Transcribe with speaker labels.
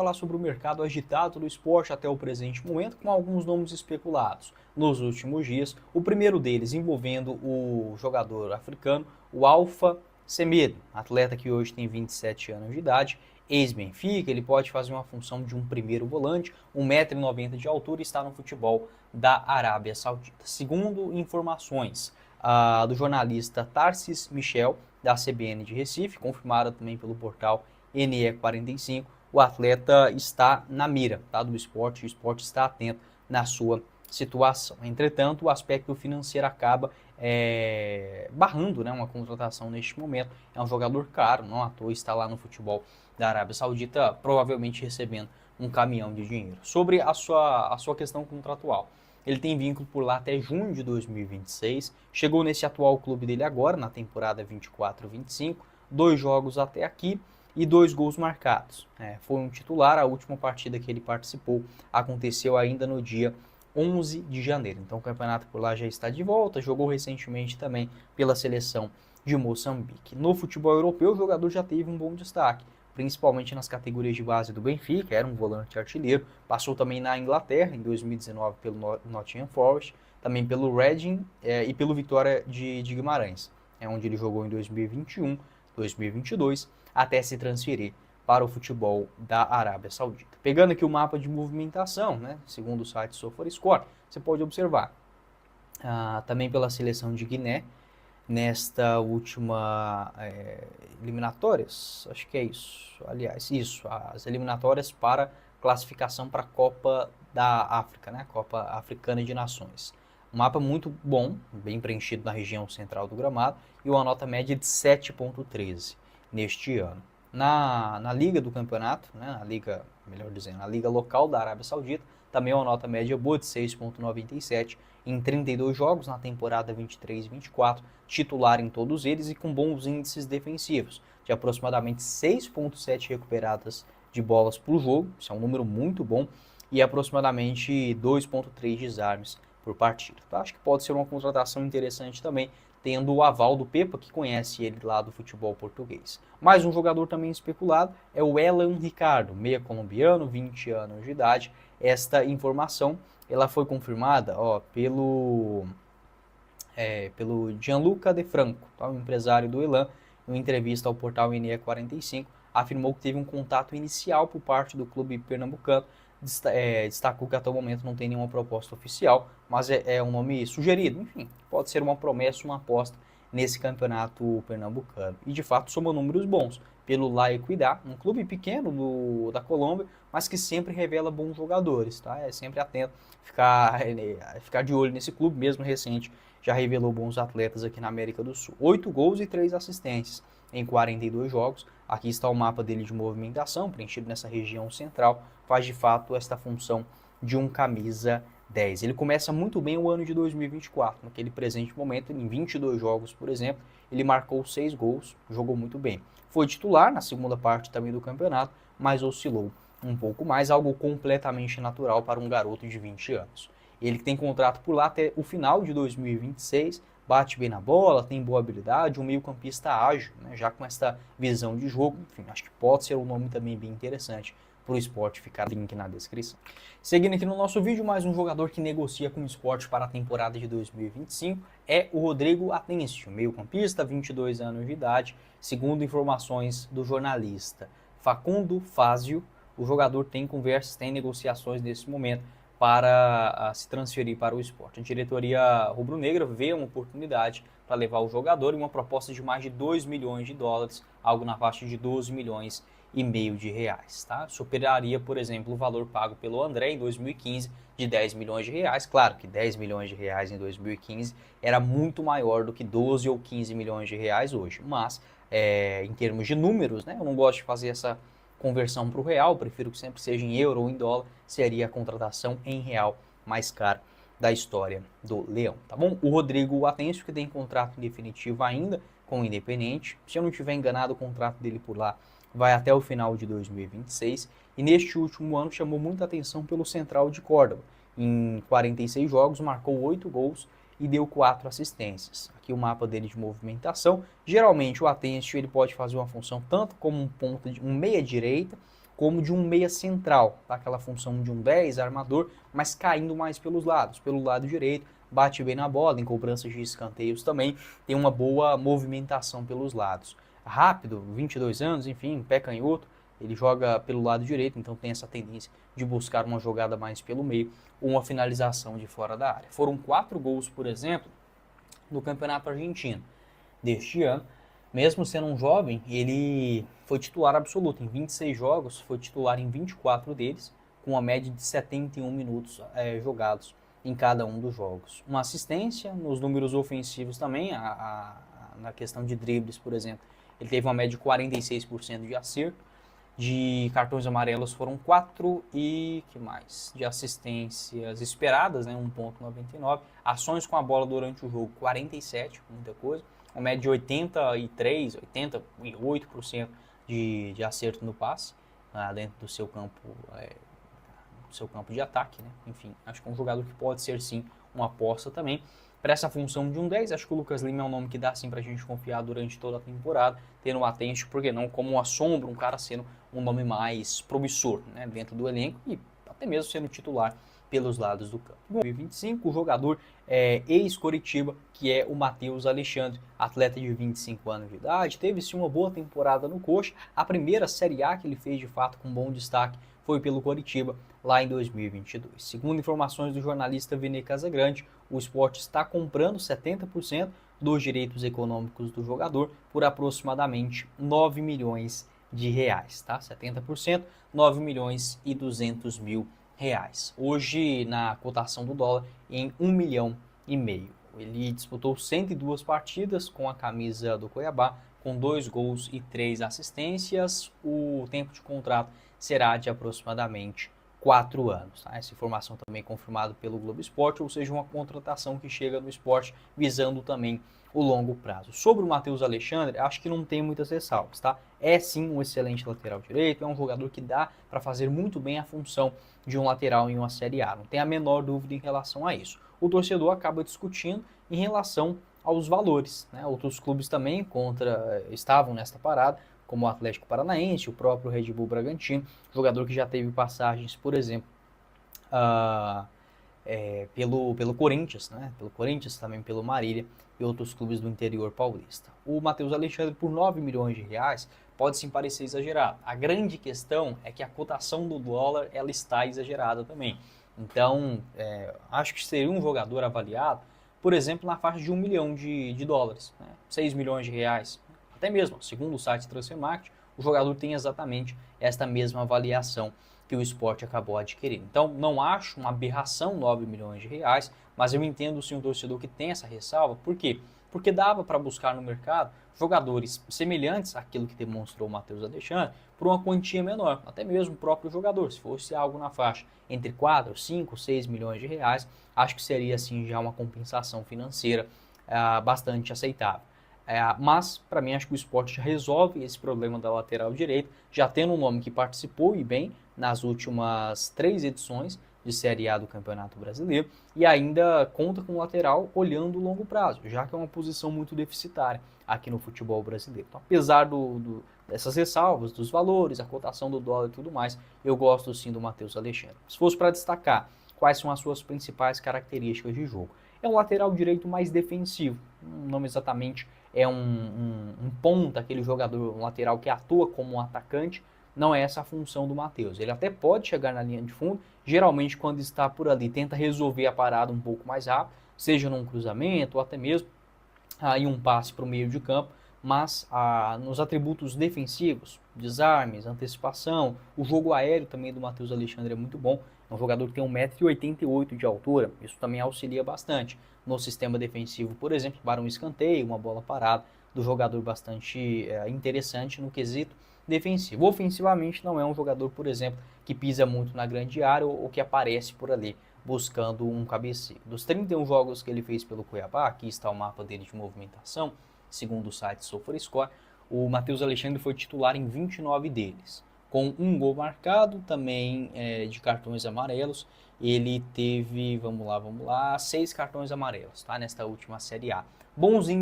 Speaker 1: Falar sobre o mercado agitado do esporte até o presente momento, com alguns nomes especulados nos últimos dias. O primeiro deles envolvendo o jogador africano, o Alpha Semedo, atleta que hoje tem 27 anos de idade, ex-Benfica. Ele pode fazer uma função de um primeiro volante, 1,90 m de altura, e está no futebol da Arábia Saudita. Segundo informações do jornalista Tarsis Michel, da CBN de Recife, confirmada também pelo portal NE45, o atleta está na mira, tá, do esporte, o esporte está atento na sua situação. Entretanto, o aspecto financeiro acaba barrando, né, uma contratação neste momento. É um jogador caro, não à toa está lá no futebol da Arábia Saudita, provavelmente recebendo um caminhão de dinheiro. Sobre a sua questão contratual, ele tem vínculo por lá até junho de 2026, chegou nesse atual clube dele agora, na temporada 24-25, 2 jogos até aqui e 2 gols marcados. Foi um titular, a última partida que ele participou aconteceu ainda no dia 11 de janeiro. Então o campeonato por lá já está de volta, jogou recentemente também pela seleção de Moçambique. No futebol europeu, o jogador já teve um bom destaque, principalmente nas categorias de base do Benfica, era um volante artilheiro, passou também na Inglaterra em 2019 pelo Nottingham Forest, também pelo Reading e pelo Vitória de Guimarães, onde ele jogou em 2021, 2022, até se transferir para o futebol da Arábia Saudita. Pegando aqui o mapa de movimentação, né, segundo o site SofaScore, você pode observar também pela seleção de Guiné, nesta última eliminatórias, acho que é isso, aliás, isso, as eliminatórias para classificação para a Copa da África, né, Copa Africana de Nações. Um mapa muito bom, bem preenchido na região central do gramado, e uma nota média de 7,13 neste ano. Na liga do campeonato, né, na liga, melhor dizendo, na liga local da Arábia Saudita, também uma nota média boa de 6,97 em 32 jogos na temporada 23-24, titular em todos eles e com bons índices defensivos, de aproximadamente 6,7 recuperadas de bolas por jogo, isso é um número muito bom, e aproximadamente 2,3 desarmes por partida. Então, acho que pode ser uma contratação interessante também, tendo o aval do Pepa, que conhece ele lá do futebol português. Mais um jogador também especulado é o Elan Ricardo, meia colombiano, 20 anos de idade. Esta informação ela foi confirmada pelo Gianluca De Franco, tá? O empresário do Elan, em uma entrevista ao portal NE45, afirmou que teve um contato inicial por parte do clube pernambucano. Destacou que até o momento não tem nenhuma proposta oficial, mas é um nome sugerido, enfim, pode ser uma promessa, uma aposta nesse campeonato pernambucano. E de fato soma números bons pelo La Equidad, um clube pequeno da Colômbia, mas que sempre revela bons jogadores, tá? É sempre atento, ficar de olho nesse clube, mesmo recente, já revelou bons atletas aqui na América do Sul. 8 gols e 3 assistências em 42 jogos. Aqui está o mapa dele de movimentação, preenchido nessa região central, faz de fato esta função de um camisa 10. Ele começa muito bem o ano de 2024, naquele presente momento, em 22 jogos, por exemplo, ele marcou 6 gols, jogou muito bem. Foi titular na segunda parte também do campeonato, mas oscilou um pouco mais, algo completamente natural para um garoto de 20 anos. Ele que tem contrato por lá até o final de 2026, bate bem na bola, tem boa habilidade, um meio-campista ágil, né, já com essa visão de jogo. Enfim, acho que pode ser um nome também bem interessante para o esporte, ficar link na descrição. Seguindo aqui no nosso vídeo, mais um jogador que negocia com o esporte para a temporada de 2025 é o Rodrigo Atencio, meio-campista, 22 anos de idade. Segundo informações do jornalista Facundo Fazio, o jogador tem conversas, tem negociações nesse momento para se transferir para o esporte. A diretoria rubro-negra vê uma oportunidade para levar o jogador em uma proposta de mais de 2 milhões de dólares, algo na faixa de 12 milhões e meio de reais, tá? Superaria, por exemplo, o valor pago pelo André em 2015 de 10 milhões de reais. Claro que 10 milhões de reais em 2015 era muito maior do que 12 ou 15 milhões de reais hoje, mas em termos de números, né, eu não gosto de fazer essa conversão para o real, prefiro que sempre seja em euro ou em dólar, seria a contratação em real mais cara da história do Leão, tá bom? O Rodrigo Atencio, que tem contrato definitivo ainda com o Independente, se eu não estiver enganado, o contrato dele por lá vai até o final de 2026, e neste último ano chamou muita atenção pelo Central de Córdoba. Em 46 jogos, marcou 8 gols e deu 4 assistências. Aqui o mapa dele de movimentação. Geralmente o Atencio ele pode fazer uma função tanto como um meia direita, como de um meia central, tá? Aquela função de um 10, armador, mas caindo mais pelos lados, pelo lado direito, bate bem na bola, em cobranças de escanteios também, tem uma boa movimentação pelos lados. Rápido, 22 anos, enfim, pé canhoto, ele joga pelo lado direito, então tem essa tendência de buscar uma jogada mais pelo meio ou uma finalização de fora da área. Foram 4 gols, por exemplo, no Campeonato Argentino deste ano. Mesmo sendo um jovem, ele foi titular absoluto em 26 jogos, foi titular em 24 deles, com uma média de 71 minutos jogados em cada um dos jogos. Uma assistência, nos números ofensivos também, na questão de dribles, por exemplo, ele teve uma média de 46% de acerto. De cartões amarelos foram 4 e que mais? De assistências esperadas, né, 1,99. Ações com a bola durante o jogo, 47, muita coisa. Uma média de 83, 88% de acerto no passe, dentro do seu campo de ataque, né? Enfim, acho que é um jogador que pode ser sim uma aposta também. Para essa função de um 10, acho que o Lucas Lima é um nome que dá sim para a gente confiar durante toda a temporada, tendo o Atencio, porque não como uma sombra, um cara sendo um nome mais promissor, né, dentro do elenco e até mesmo sendo titular pelos lados do campo. Em 2025, o jogador ex-Coritiba, que é o Matheus Alexandre, atleta de 25 anos de idade, teve sim uma boa temporada no Coxa, a primeira Série A que ele fez de fato com bom destaque foi pelo Coritiba, lá em 2022. Segundo informações do jornalista Vene Casagrande, o Sport está comprando 70% dos direitos econômicos do jogador por aproximadamente 9 milhões de reais, tá? 70%, 9 milhões e 200 mil reais. Hoje, na cotação do dólar, em 1,5 milhão. Ele disputou 102 partidas com a camisa do Cuiabá, com 2 gols e 3 assistências. O tempo de contrato será de aproximadamente 4 anos. Tá? Essa informação também é confirmada pelo Globo Esporte, ou seja, uma contratação que chega no esporte visando também o longo prazo. Sobre o Matheus Alexandre, acho que não tem muitas ressalvas, tá? É sim um excelente lateral direito, é um jogador que dá para fazer muito bem a função de um lateral em uma Série A, não tem a menor dúvida em relação a isso. O torcedor acaba discutindo em relação aos valores, né? Outros clubes também estavam nesta parada, como o Atlético Paranaense, o próprio Red Bull Bragantino, jogador que já teve passagens, por exemplo, pelo Corinthians, né? Pelo Corinthians, também pelo Marília e outros clubes do interior paulista. O Matheus Alexandre, por 9 milhões de reais, pode sim parecer exagerado. A grande questão é que a cotação do dólar ela está exagerada também. Então, acho que seria um jogador avaliado, por exemplo, na faixa de 1 milhão de dólares, né? 6 milhões de reais. Até mesmo, segundo o site Transfermarkt, o jogador tem exatamente esta mesma avaliação que o Sport acabou adquirindo. Então, não acho uma aberração 9 milhões de reais, mas eu entendo sim o torcedor que tem essa ressalva. Por quê? Porque dava para buscar no mercado jogadores semelhantes àquilo que demonstrou o Matheus Alexandre por uma quantia menor, até mesmo o próprio jogador. Se fosse algo na faixa entre 4, 5, 6 milhões de reais, acho que seria assim já uma compensação financeira bastante aceitável. Mas, para mim, acho que o Sport já resolve esse problema da lateral direita, já tendo um nome que participou e bem nas últimas 3 edições de Série A do Campeonato Brasileiro e ainda conta com o lateral olhando o longo prazo, já que é uma posição muito deficitária aqui no futebol brasileiro. Então, apesar dessas ressalvas, dos valores, a cotação do dólar e tudo mais, eu gosto sim do Matheus Alexandre. Se fosse para destacar quais são as suas principais características de jogo, é um lateral direito mais defensivo, não exatamente é um ponta, aquele jogador, um lateral que atua como um atacante, não é essa a função do Matheus. Ele até pode chegar na linha de fundo, geralmente quando está por ali tenta resolver a parada um pouco mais rápido, seja num cruzamento ou até mesmo em um passe para o meio de campo, mas nos atributos defensivos, desarmes, antecipação, o jogo aéreo também do Matheus Alexandre é muito bom. É um jogador que tem 1,88 m de altura, isso também auxilia bastante no sistema defensivo, por exemplo, para um escanteio, uma bola parada, do jogador bastante interessante no quesito defensivo. Ofensivamente não é um jogador, por exemplo, que pisa muito na grande área ou que aparece por ali buscando um cabeceio. Dos 31 jogos que ele fez pelo Cuiabá, aqui está o mapa dele de movimentação, segundo o site SofaScore, o Matheus Alexandre foi titular em 29 deles, com um gol marcado, também de cartões amarelos. Ele teve, vamos lá, 6 cartões amarelos, tá? Nesta última Série A. Bons